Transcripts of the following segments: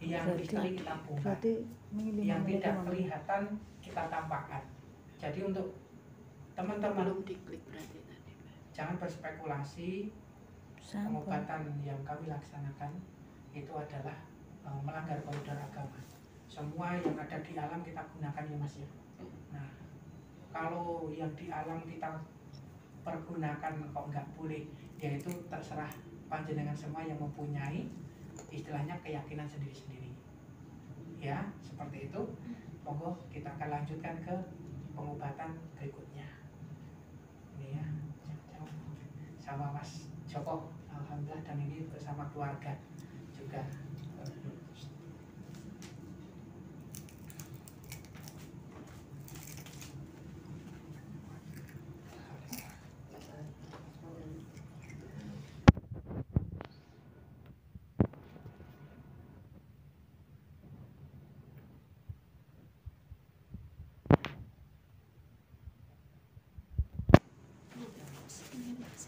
yang misteri kita bongkar, yang tidak kelihatan kita tampakkan. Jadi untuk teman-teman jangan berspekulasi. Pengobatan yang kami laksanakan itu adalah melanggar koridor agama. Semua yang ada di alam kita gunakan ya Mas ya. Nah, kalau yang di alam kita pergunakan kok nggak boleh, yaitu terserah panjenengan semua yang mempunyai istilahnya keyakinan sendiri-sendiri. Ya, seperti itu. Monggo kita akan lanjutkan ke pengobatan berikutnya. Ini ya, sama Mas Joko, alhamdulillah, dan ini bersama keluarga juga.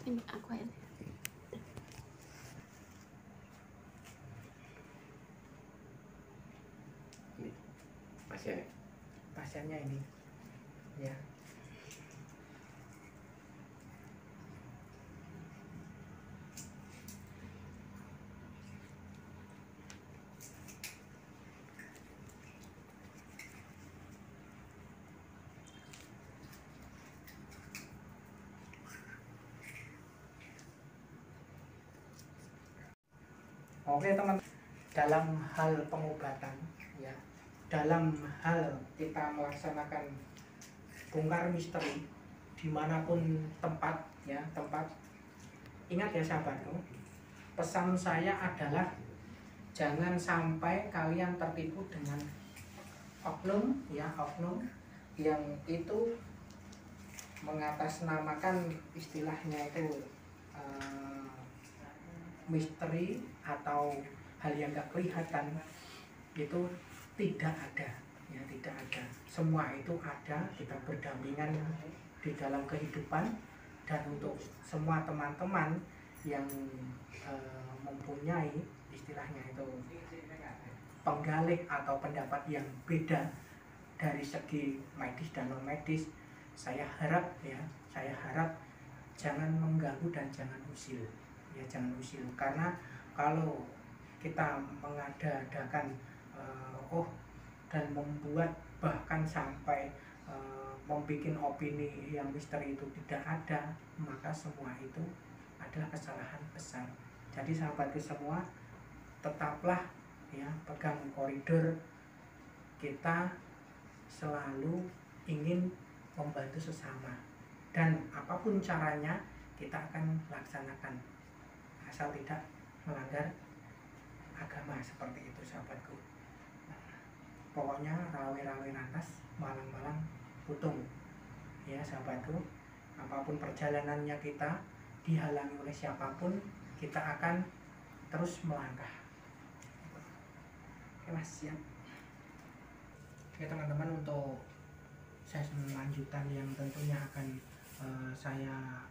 Aku ya. Pasiennya ini ya. Oke teman, dalam hal pengobatan ya, dalam hal kita melaksanakan bongkar misteri dimanapun tempat ya, ingat ya sahabatku, pesan saya adalah jangan sampai kalian tertipu dengan oknum yang itu mengatasnamakan istilahnya itu misteri atau hal yang gak kelihatan. Itu tidak ada ya, tidak ada. Semua itu ada, kita berdampingan di dalam kehidupan. Dan untuk semua teman-teman yang mempunyai istilahnya itu penggalih atau pendapat yang beda dari segi medis dan non medis, saya harap jangan mengganggu dan jangan usil ya, jangan usil. Karena kalau kita mengada-adakan dan membuat bahkan sampai membuat opini yang misteri itu tidak ada, maka semua itu adalah kesalahan besar. Jadi sahabatku semua, tetaplah ya pegang koridor. Kita selalu ingin membantu sesama, dan apapun caranya kita akan laksanakan, asal tidak melanggar agama. Seperti itu sahabatku. Pokoknya rawe-rawe nanas, malang-malang putung ya sahabatku. Apapun perjalanannya kita, dihalangi oleh siapapun, kita akan terus melangkah. Oke Mas, siap. Oke teman-teman, untuk sesi lanjutan yang tentunya akan saya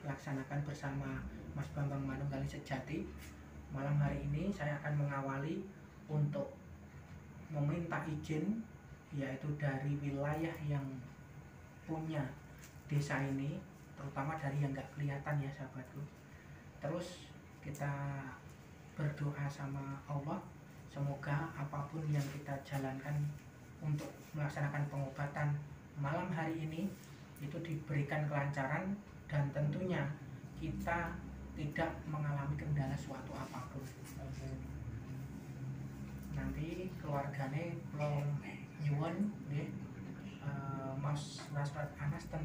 laksanakan bersama Mas Bambang Manunggali Sejati, malam hari ini saya akan mengawali untuk meminta izin, yaitu dari wilayah yang punya desa ini, terutama dari yang nggak kelihatan ya sahabatku. Terus kita berdoa sama Allah, semoga apapun yang kita jalankan untuk melaksanakan pengobatan malam hari ini itu diberikan kelancaran, dan tentunya kita tidak mengalami kendala suatu apapun. Nanti keluargane kalau nyuwun nggih, Mas Anas dan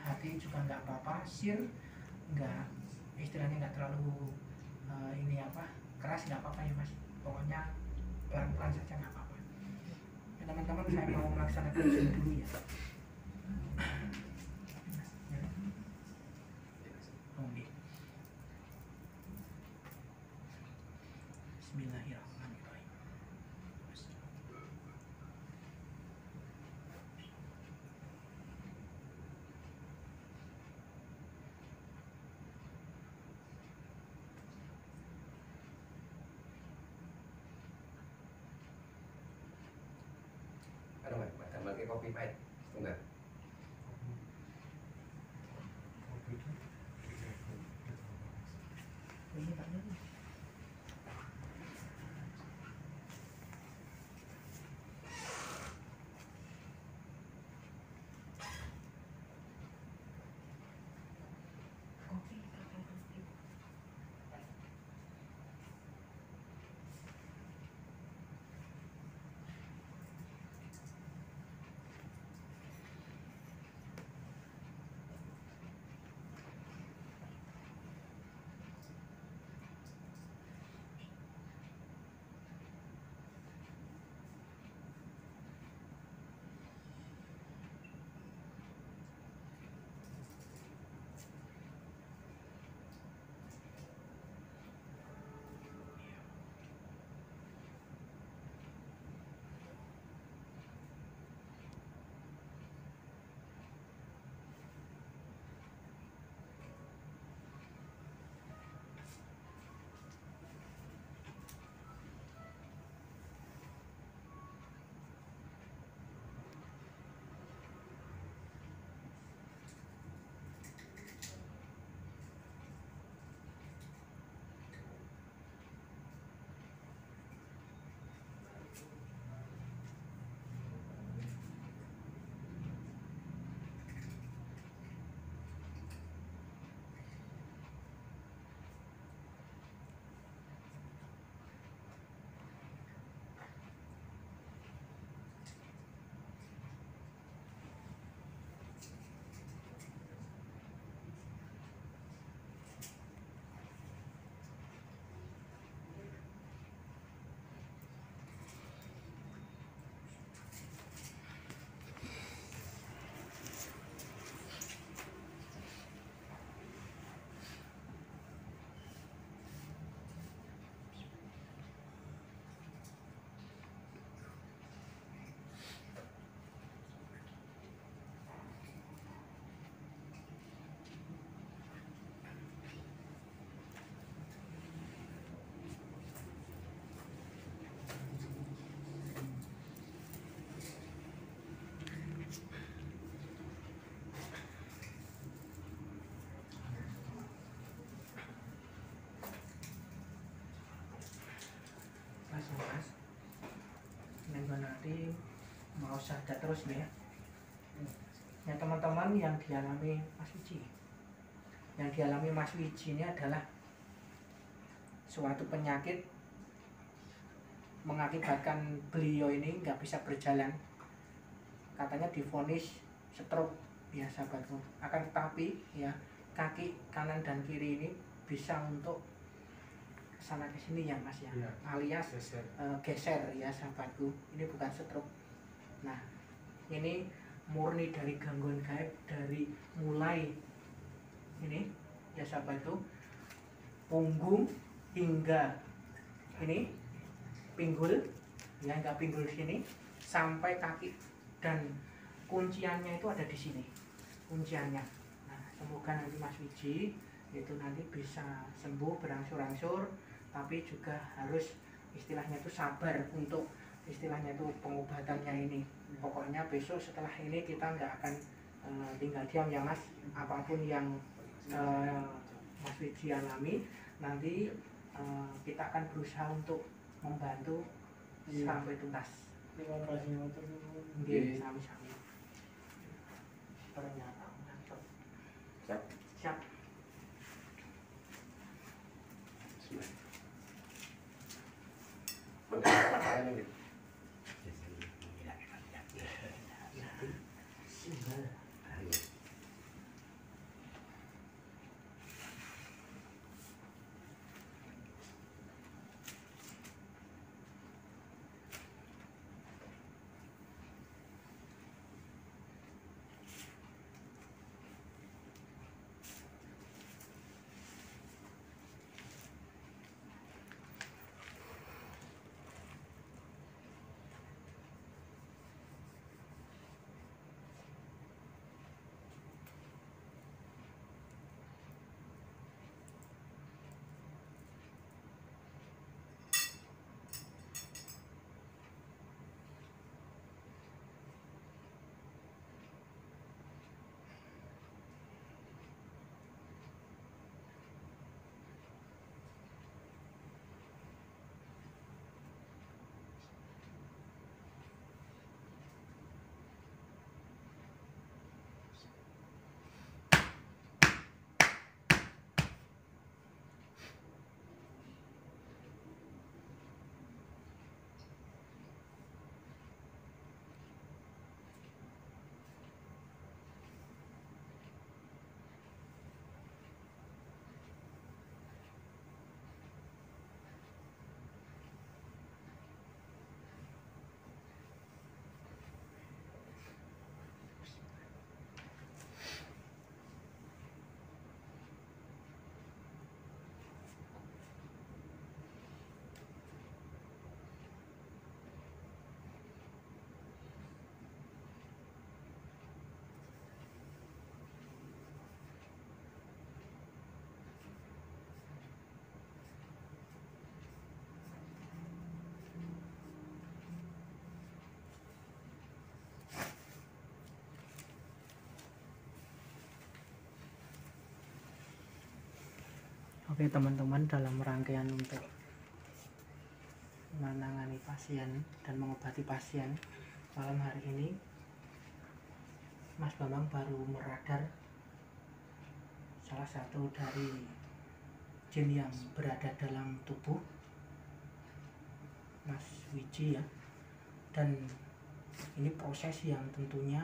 hati juga nggak apa-apa, sir nggak, istilahnya nggak terlalu ini apa, keras nggak apa-apa ya Mas, pokoknya pelan-pelan saja nggak apa-apa ya teman-teman. Saya mau melaksanakan Zoom dulu ya. Bismillahirrahmanirrahim. Sama kayak kopi pahit, enggak? Ini Pak Nuri. Mas, minggu nanti mau sadar terus ya. Ya teman-teman, yang dialami Mas Wiji, ini adalah suatu penyakit mengakibatkan beliau ini nggak bisa berjalan. Katanya divonis stroke ya sahabatku. Akan tetapi ya kaki kanan dan kiri ini bisa untuk sana ke sini ya Mas ya, alias geser ya sahabatku. Ini bukan stroke. Nah, ini murni dari gangguan gaib, dari mulai ini ya sahabatku, punggung hingga ini pinggul ya, hingga pinggul sini sampai kaki, dan kunciannya itu ada di sini kunciannya. Nah, semoga nanti Mas Wiji itu nanti bisa sembuh berangsur-angsur, tapi juga harus istilahnya itu sabar untuk istilahnya itu pengobatannya ini. Pokoknya besok setelah ini kita nggak akan tinggal diam ya Mas. Apapun yang Mas Wiji alami, nanti kita akan berusaha untuk membantu sampai tuntas. Terima kasih motor. Nggih, sami-sami. Pernyataan. Siap. Siap. Oke teman-teman, dalam rangkaian untuk menangani pasien dan mengobati pasien malam hari ini, Mas Bambang baru meradar salah satu dari jin yang berada dalam tubuh Mas Wiji ya. Dan ini proses yang tentunya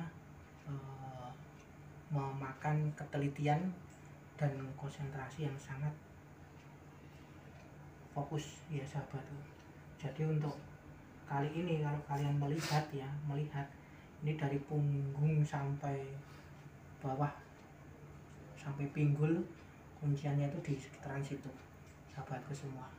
memakan ketelitian dan konsentrasi yang sangat fokus ya sahabat. Jadi untuk kali ini kalau kalian melihat ini dari punggung sampai bawah sampai pinggul, kunciannya itu di sekitaran situ sahabatku semua.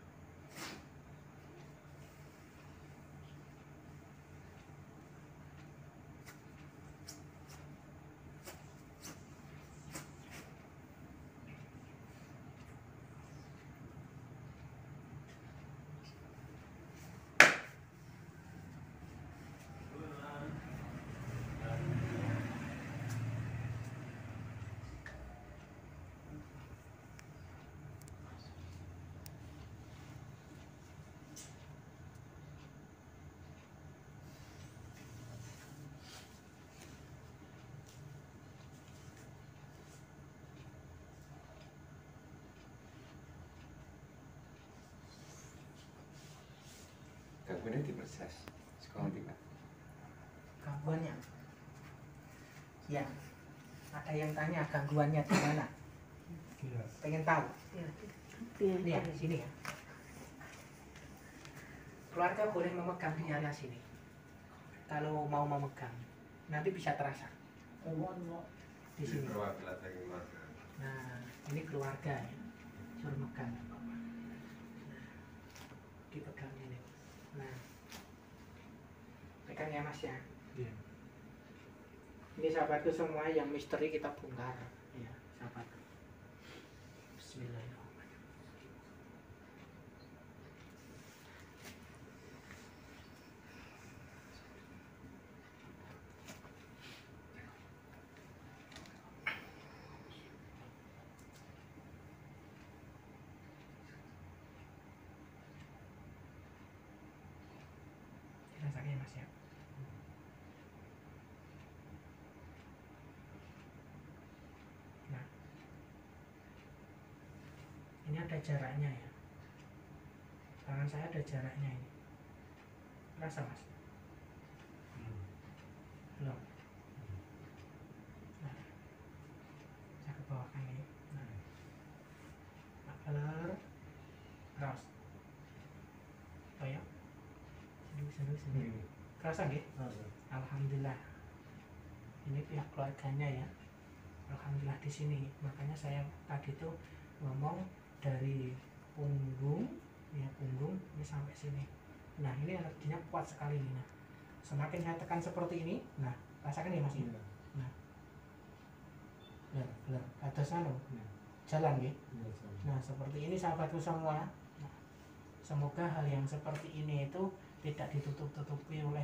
Gangguannya di proses sekolah tiba. Gangguannya ya, ada yang tanya gangguannya di mana? Pengen tahu? Ini ya, di sini ya. Keluarga boleh memegang di area sini. Kalau mau memegang, nanti bisa terasa di sini. Nah, ini keluarga ya, suruh megang. Nah, dipegang ini. Nah, pegang ya Mas ya. Iya. Ini sahabatku semua, yang misteri kita bongkar ya sahabat. Bismillahirrahmanirrahim. Dirasakan ya Mas ya. Nah, ini ada jaraknya ya. Tangan saya ada jaraknya ini. Rasa Mas? Belum. Nah, saya ke bawah kan ini. Nah, upper, cross. Oh ya. Sini. Kerasa nggih? Alhamdulillah. Ini pihak keluarganya ya. Alhamdulillah di sini. Makanya saya tadi tuh ngomong dari punggung ya, punggung ini sampai sini. Nah, ini energinya kuat sekali nih. Nah, semakin saya tekan seperti ini, nah, rasakan ya Mas ini. Nah. Benar. Atasnya loh. Jalan nggih. Nah, seperti ini sahabatku semua. Nah, semoga hal yang seperti ini itu tidak ditutup-tutupi oleh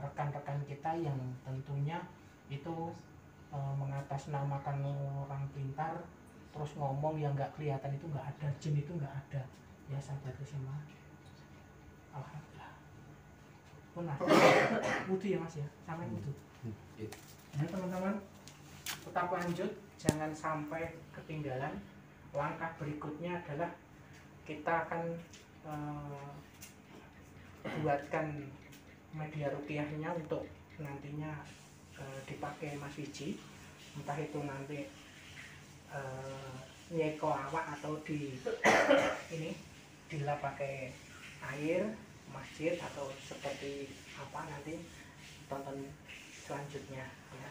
rekan-rekan kita yang tentunya itu mengatasnamakan orang pintar, terus ngomong yang nggak kelihatan, itu nggak ada, jin itu nggak ada ya sahabatku semua. Alhamdulillah. Punah. Wudu ya Mas ya, sampai wudu. Nah teman-teman, tetap lanjut, jangan sampai ketinggalan. Langkah berikutnya adalah kita akan buatkan media ruqyahnya untuk nantinya dipakai Mas Wiji, entah itu nanti nyeko awak atau di ini dilap pakai air masjid atau seperti apa, nanti tonton selanjutnya ya.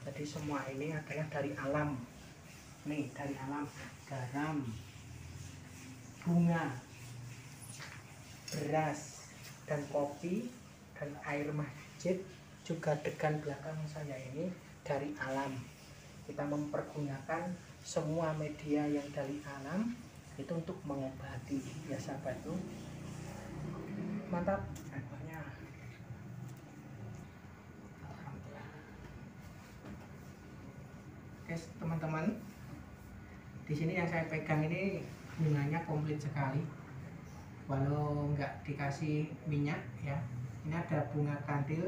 Jadi semua ini adalah dari alam. Nih, dari alam. Garam, bunga, beras, dan kopi, dan air masjid, juga degan belakang saya ini dari alam. Kita mempergunakan semua media yang dari alam itu untuk mengobati, ya sahabatku. Mantap. Oke teman-teman, di sini yang saya pegang ini bunganya komplit sekali, walau nggak dikasih minyak ya. Ini ada bunga kantil,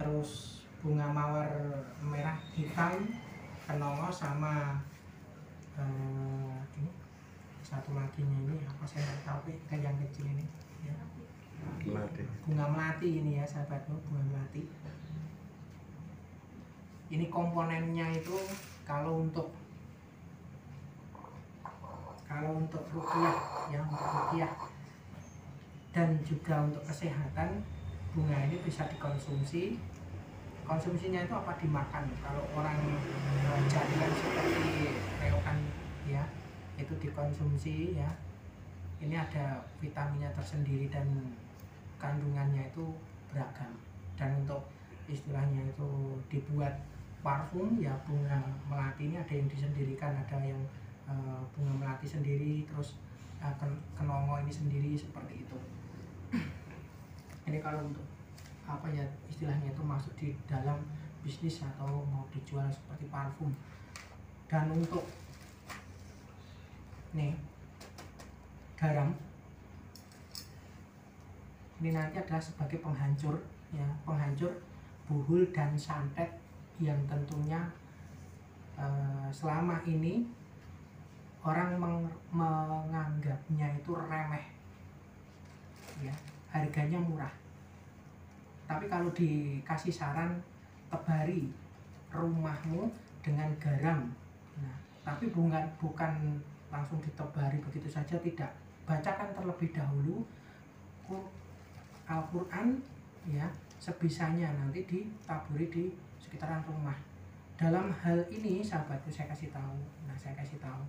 terus bunga mawar merah hitam, kenongo, sama ini satu lagi ini apa saya nggak tahu, kan yang kecil ini ya. Bunga melati ini ya sahabatku, bunga melati. Ini komponennya itu kalau untuk ruqyah ya, untuk ruqyah dan juga untuk kesehatan, bunga ini bisa dikonsumsi. Konsumsinya itu apa? Dimakan. Kalau orang jadian seperti reokan ya, itu dikonsumsi ya. Ini ada vitaminnya tersendiri dan kandungannya itu beragam. Dan untuk istilahnya itu dibuat parfum ya, bunga melati ini ada yang disendirikan, ada yang bunga melati sendiri, terus kenongo ini sendiri, seperti itu. Ini kalau untuk apa ya istilahnya itu masuk di dalam bisnis atau mau dijual seperti parfum. Dan untuk nih garam ini nanti adalah sebagai penghancur ya, penghancur buhul dan santet yang tentunya selama ini orang menganggapnya itu remeh ya, harganya murah. Tapi kalau dikasih saran, tebari rumahmu dengan garam. Nah, tapi bukan langsung ditebari begitu saja, tidak. Bacakan terlebih dahulu Al-Quran ya, sebisanya nanti ditaburi di sekitaran rumah. Dalam hal ini sahabatku saya kasih tahu. Nah, saya kasih tahu.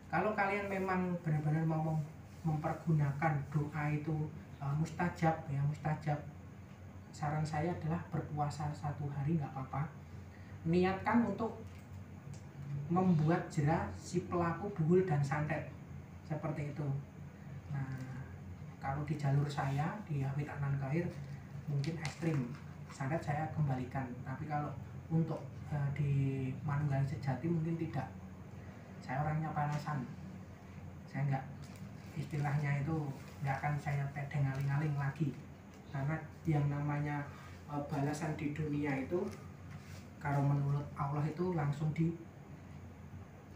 Kalau kalian memang benar-benar mau mempergunakan doa itu mustajab ya, mustajab. Saran saya adalah berpuasa 1 hari nggak apa-apa. Niatkan untuk membuat jerah si pelaku buhul dan santet, seperti itu. Nah, kalau di jalur saya di Hafidz Adnan Khoir mungkin ekstrim, santet saya kembalikan. Tapi kalau untuk di Manunggaling Sejati mungkin tidak. Saya orangnya panasan, saya nggak, istilahnya itu nggak akan saya pedeng aling-aling lagi. Karena yang namanya balasan di dunia itu kalau menurut Allah itu langsung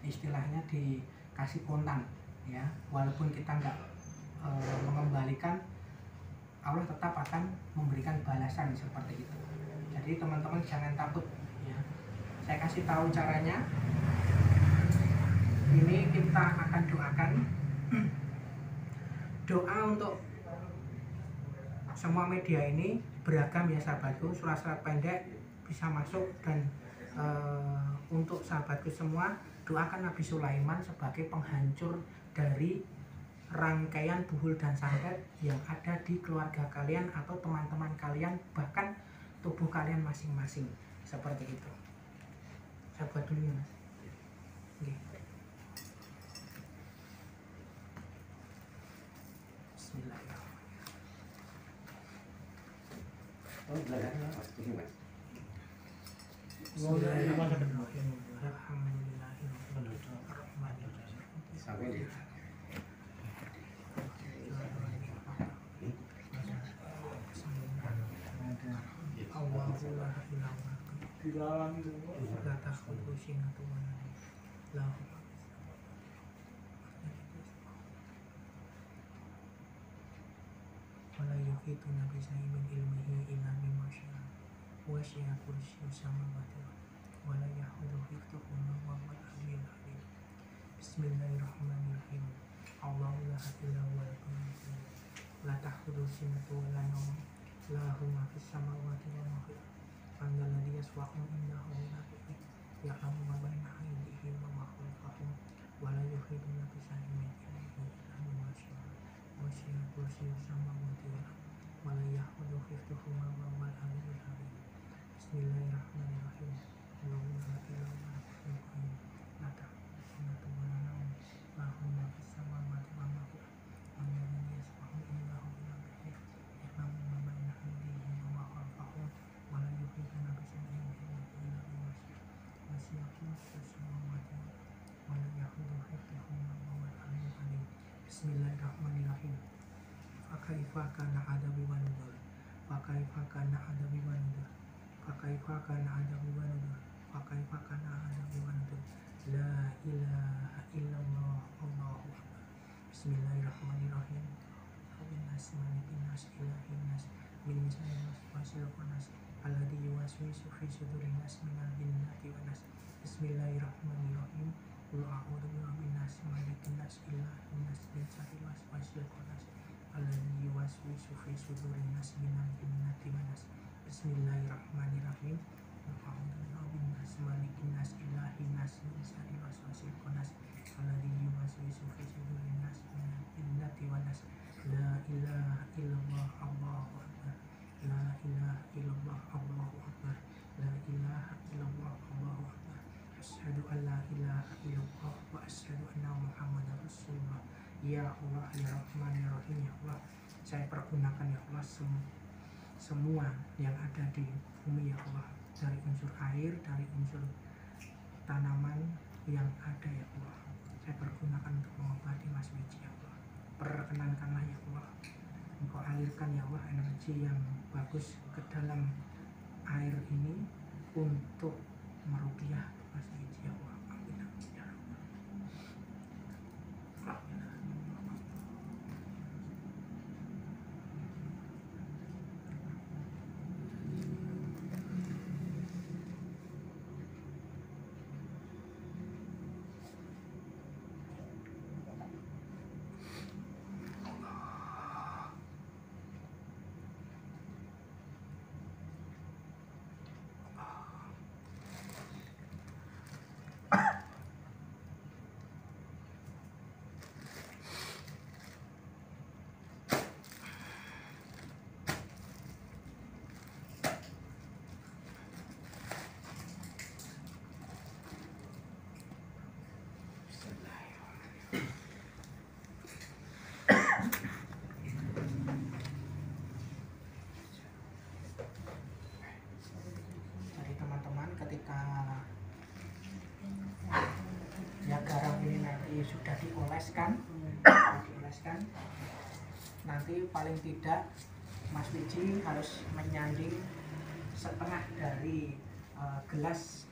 istilahnya dikasih kontan ya, walaupun kita nggak mengembalikan, Allah tetap akan memberikan balasan seperti itu. Jadi teman-teman jangan takut ya. Saya kasih tahu caranya. Ini kita akan doakan doa untuk semua media ini beragam ya sahabatku. Surat-surat pendek bisa masuk. Dan untuk sahabatku semua, doakan Nabi Sulaiman sebagai penghancur dari rangkaian buhul dan santet yang ada di keluarga kalian atau teman-teman kalian, bahkan tubuh kalian masing-masing, seperti itu. Saya buat dulu ya mas. Oke. Bismillahirrahmanirrahim. Oh, belakangnya mas, ini mas. Bismillahirrahmanirrahim. Sampai di wala yuhituna bi shay'in min ilmihi illa bima syaa wa syaa kursiyyuhu samawati wala yahuduhu hifdhuhuma wa huwal aliyyul azim. Bismillahirrahmanirrahim. Allahu la ilaha illa huwal qayyum la ta'khudhuhu sinatun wa la nawm lahu ma fis samawati wa ma fil ardi man alladhi yashfa'u indahu illa bi'idhnihi ya'lamu ma baina aydihim wa ma khalfahum wa la yuhituna bi shay'in min ilmihi kursiyyuhu samawati wal ardh wa la yahuduhu hifdhuhuma wa huwal aliyyul azim. Bismillahirrahmanirrahim. Allahu la ilaha illa huwal hayyul qayyum la ta'khudhuhu sinatun wa la nawm lahu ma fis samawati wa ma fil ardi man dhal ladzi yashfa'u indahu illa bi'idhnihi ya'lamu ma bayna aydihim wa ma khalfahum wa la yuhituna bi shay'in min ilmihi illa bima sha'a wasi'a kursiyuhu samawati wal ardi wa la yahuduhu hifdhuhuma wa huwal aliyyul azim. Bismillahirrahmanirrahim. Fakaifa kana adabi wa nuzur. Fakaifa kana adabi wa nuzur. Fakaifa kana adabi wa nuzur. Fakaifa kana adabi wa nuzur. La ilaha illallah Allahu akbar. Bismillahirrahmanirrahim. Rabbin nas malikin nas ilahin nas min syarril waswasil khannas alladzi yuwaswisu fi sudurin nas minal jinnati wan nas. Bismillahirrahmanirrahim. Qul a'udzu birabbin nas malikin nas ilahin nas min syarril waswasil khannas alladzi yuwaswisu fi sudurin nas minal jinnati wan nas. Bismillahirrahmanirrahim. Qul a'udzu birabbin nas malikin nas ilahin nas min syarril waswasil khannas alladzi yuwaswisu fi sudurin nas minal jinnati wan nas. La ilaha illallah Allahu akbar. La ilaha illallah Allahu akbar. La ilaha illallah Allahu akbar. Asyhadu an la ilaha illallah wa asyhadu anna Muhammadar Rasulullah. Ya Allah, ya Rahman, ya Rahim, ya Allah, saya pergunakan ya Allah semua yang ada di bumi ya Allah, dari unsur air, dari unsur tanaman yang ada ya Allah, saya pergunakan untuk mengobati Mas Wiji ya Allah. Perkenankanlah ya Allah, Engkau alirkan ya Allah energi yang bagus ke dalam air ini untuk meruqyah Mas Wiji ya Allah. Amin amin ya Rabbal alamin. Jadi teman-teman, ketika ya garam ini nanti sudah dioleskan, nanti paling tidak Mas Wiji harus menyanding setengah dari gelas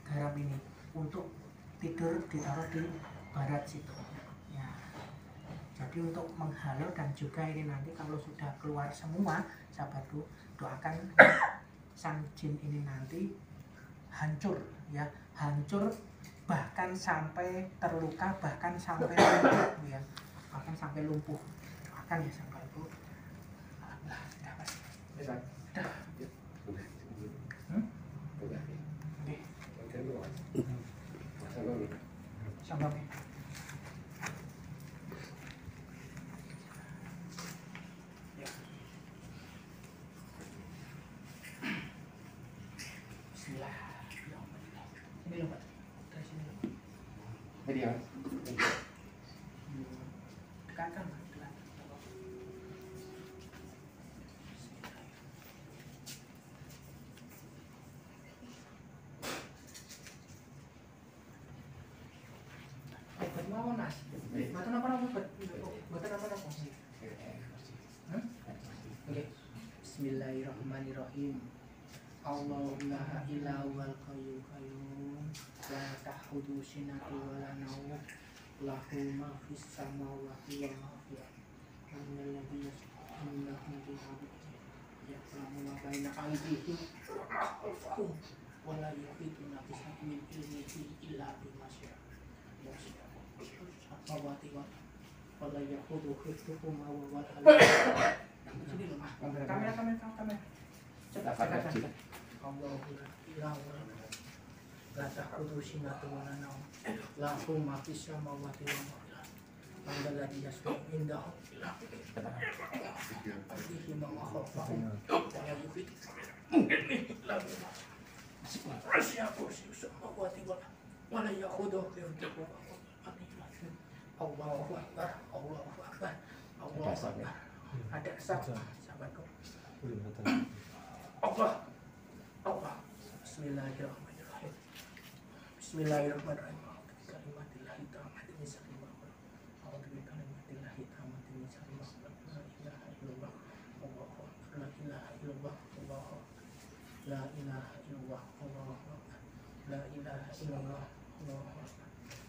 garam ini untuk tidur ditaruh di barat situ ya. Jadi untuk menghalau dan juga ini nanti kalau sudah keluar semua, sahabatku, doakan sang jin ini nanti hancur ya, hancur bahkan sampai terluka, bahkan sampai lumpuh ya, bahkan sampai lumpuh. Doakan ya sahabatku. Alhamdulillah, sudah Mas. Sudah. Sampai. Ya. Bismillah. Ini loh Pak. Dari sini loh. Jadi ya. Dekatkan Pak. Dekatkan. Mau nas, betul apa? Bismillahirrahmanirrahim. Allahu la ilaha wal qayyum la ta'khudhuhu sinatun wa la nawm lahu ma fis samawati wa ma fil ardi alladzi yasma'u ya'lamu ma baina aydihim wa la yuhituna bi shay'in min ilmihi illa bima syaa. Mawati wa wala yahudu hifdhuhuma wa huwal aliyyul azim. Kamera. Cepat. Allahu la ilaha illa huwa la ta'khudhuhu sinatun wa la nawm lahu ma fis samawati wa ma fil ardi الذي يشفع عنده إلا بإذنه ما خلقه ولا يحيط إلا بما وسع كرسيه السماوات والأرض ولا يؤوده حفظهما Allahu Akbar, Allahu Akbar, Allahu Akbar. Ada asap, sahabat. Allah, Allah. Bismillahirrahmanirrahim. Bismillahirrahmanirrahim. Kalimatillahi tammati min syarri ma khalaq. A'udzu bi kalimatillahi tammati min syarri ma khalaq. La ilaha illallah. Allahu Akbar. La ilaha illallah. Allahu Akbar. La ilaha illallah. Allahu Akbar. La ilaha illallah. Allahu Akbar.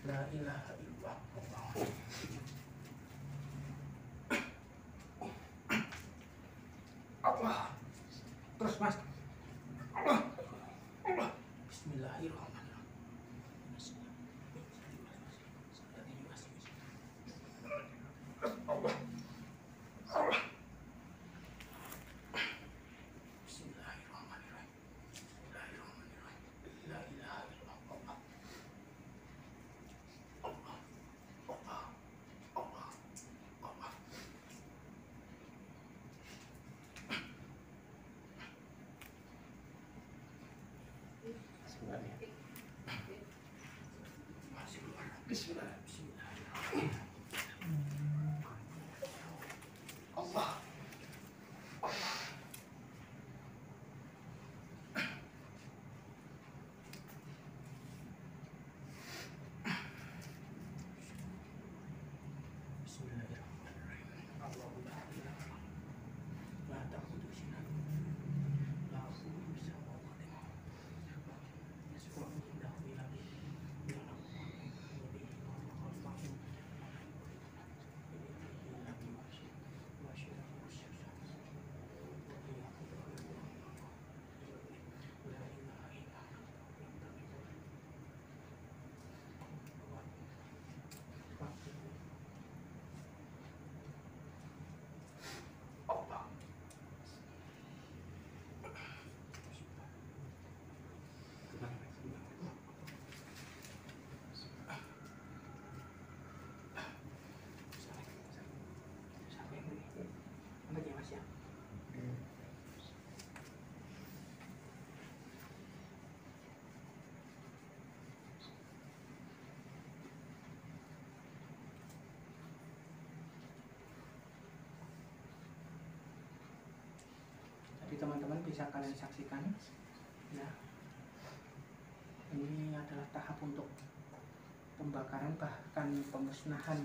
La ilaha illallah. Allah. Terus mas. Allah. Allah. Bismillahirrahmanirrahim. Allah. Allah. Bismillahirrahmanirrahim. Bismillahirrahmanirrahim. La ilaha illallah. Allah. Allah. Allah. Allah. Bismillah. Bismillahirrahmanirrahim. Allah. Allah. Bismillahirrahmanirrahim. Allahumma ilaha la ta'budu sinatun la ta'budu samawati yasma'u indahu ilahi Jadi teman-teman bisa kalian saksikan ya, ini adalah tahap untuk pembakaran bahkan pemusnahan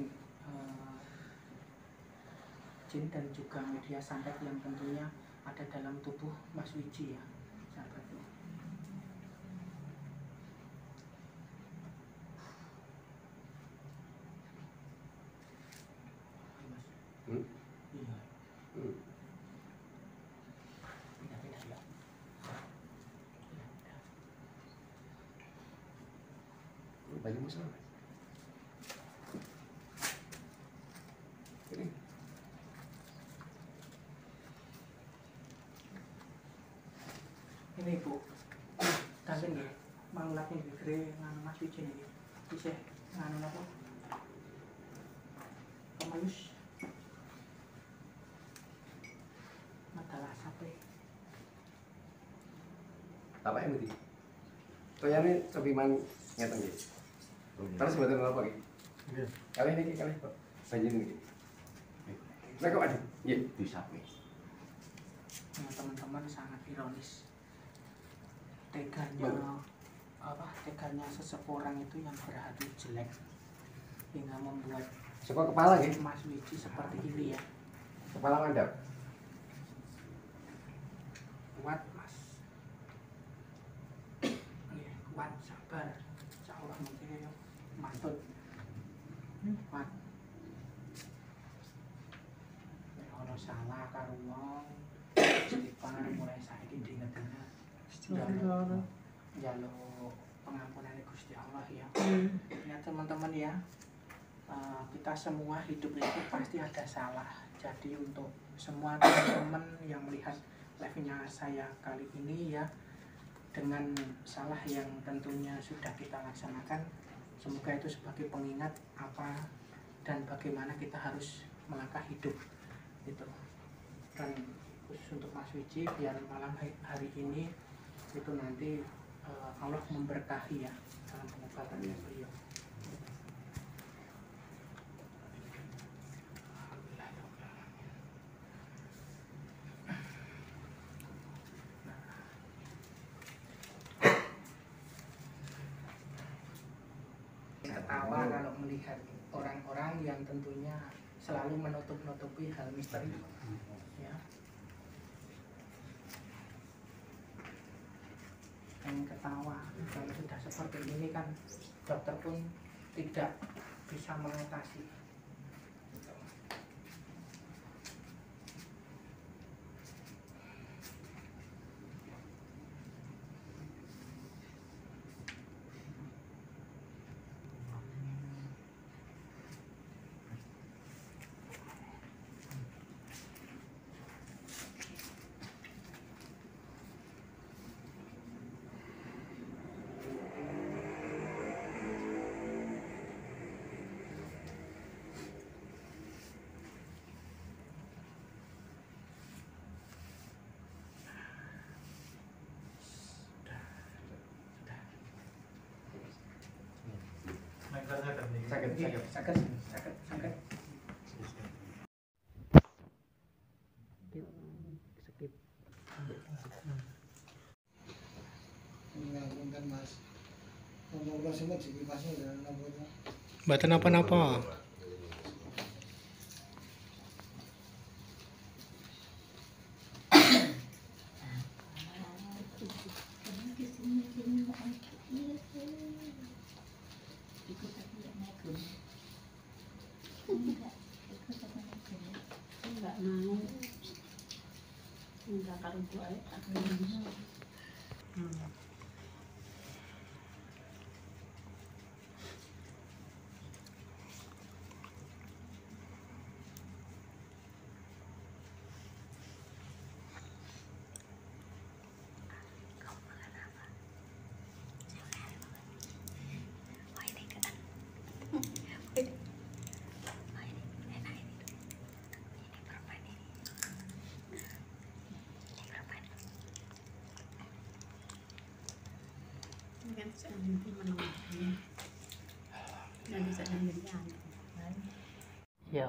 jin dan juga media santet yang tentunya ada dalam tubuh Mas Wiji ya sahabat. Iya. Baju muslim. Ini. Ini Bu, kangen ya, mau lagi negeri nganu Mas Wiji ini, bisa nganu apa? Kemayus, matalah sampai. Apa yang mesti? Toyane cobiman ngeten nggih. Terus mboten apa iki? Nggih. Kalih niki kalih kok. Banjur niki. Nek kok ada? Nggih, disapi. Nah, teman-teman sangat ironis. Teganya teganya seseorang itu yang berhati jelek hingga membuat Saka kepala nggih. Mas Wiji seperti ini ya. Kepala mandap. Kuat Mas. Kuat, sabar. Insyaallah mungkin mantut. Kuat. Ono salah karo wong. Istighfar mulai saiki diinget-inget. Jaluk pengampunan Gusti Allah ya. Ya teman-teman ya. Kita semua hidup itu pasti ada salah. Jadi untuk semua teman-teman yang melihat live-nya saya kali ini ya, dengan salah yang tentunya sudah kita laksanakan, semoga itu sebagai pengingat apa dan bagaimana kita harus melangkah hidup gitu. Dan khusus untuk Mas Wiji, biar malam hari ini itu nanti Allah memberkahi ya dalam pengobatannya beliau. Ketawa kalau melihat orang-orang yang tentunya selalu menutup-nutupi hal misteri ya. Dan ketawa kalau sudah seperti ini kan dokter pun tidak bisa mengatasi. Sakit. Mboten napa-napa. Enggak mau. Enggak karo buat aku. Kan saya nanti menunggu. Nanti saya nanti Ya,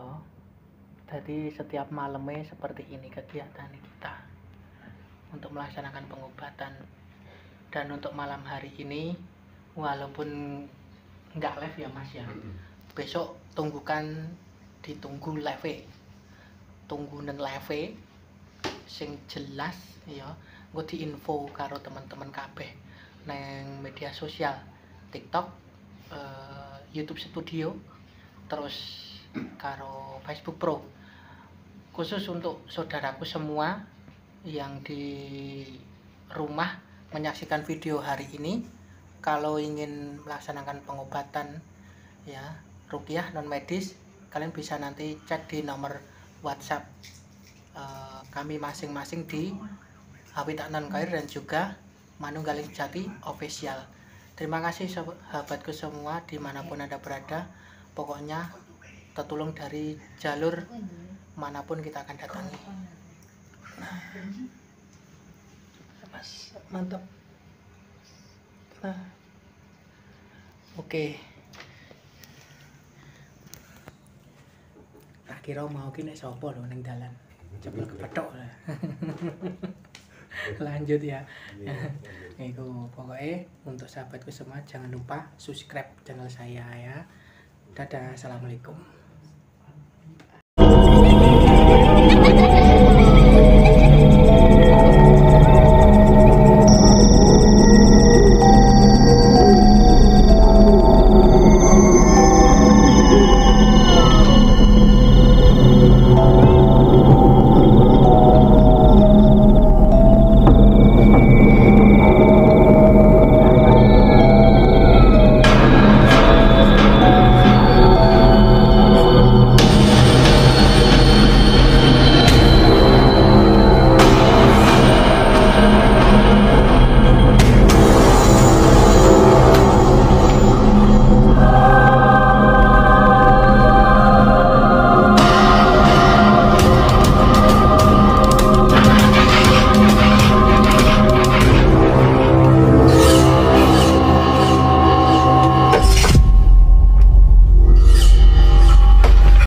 jadi setiap malamnya seperti ini kegiatan kita untuk melaksanakan pengobatan. Dan untuk malam hari ini, walaupun nggak live ya Mas ya, besok ditunggu live, tunggu live sing jelas ya, gue diinfo karo teman-teman kabeh nang media sosial, TikTok, YouTube Studio, terus karo Facebook Pro. Khusus untuk saudaraku semua yang di rumah menyaksikan video hari ini, kalau ingin melaksanakan pengobatan ya ruqyah non medis, kalian bisa nanti cek di nomor WhatsApp kami masing-masing di Habitat Non Kair dan juga Manunggaling Jati Official. Terima kasih sahabatku semua dimanapun Anda berada. Pokoknya tertolong dari jalur manapun kita akan datangi. Mas, mantap. Nah, oke. Tak kira mau kene sapa lho ning dalan. Cepet kepethuk. Lanjut ya. Itu pokoknya untuk sahabatku semua jangan lupa subscribe channel saya ya. Dadah, assalamualaikum.